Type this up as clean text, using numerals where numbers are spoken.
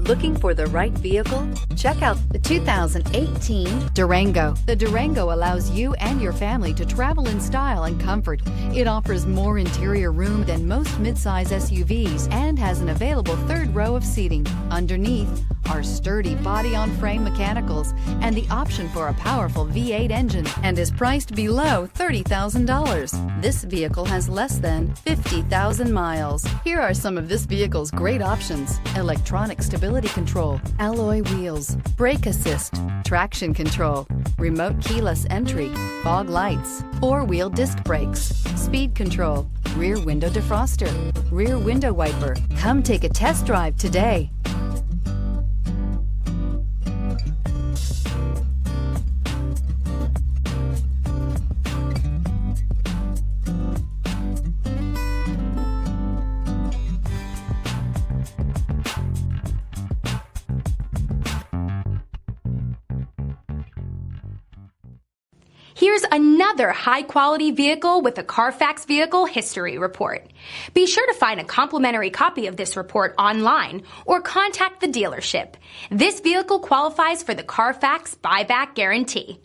Looking for the right vehicle? Check out the 2018 Durango. The Durango allows you and your family to travel in style and comfort. It offers more interior room than most midsize SUVs and has an available third row of seating. Underneath are sturdy body-on-frame mechanicals and the option for a powerful V8 engine, and is priced below $30,000. This vehicle has less than 50,000 miles. Here are some of this vehicle's great options: electronic stability control, alloy wheels, brake assist, traction control, remote keyless entry, fog lights, four-wheel disc brakes, speed control, rear window defroster, rear window wiper. Come take a test drive today. Here's another high-quality vehicle with a Carfax Vehicle History Report. Be sure to find a complimentary copy of this report online or contact the dealership. This vehicle qualifies for the Carfax Buyback Guarantee.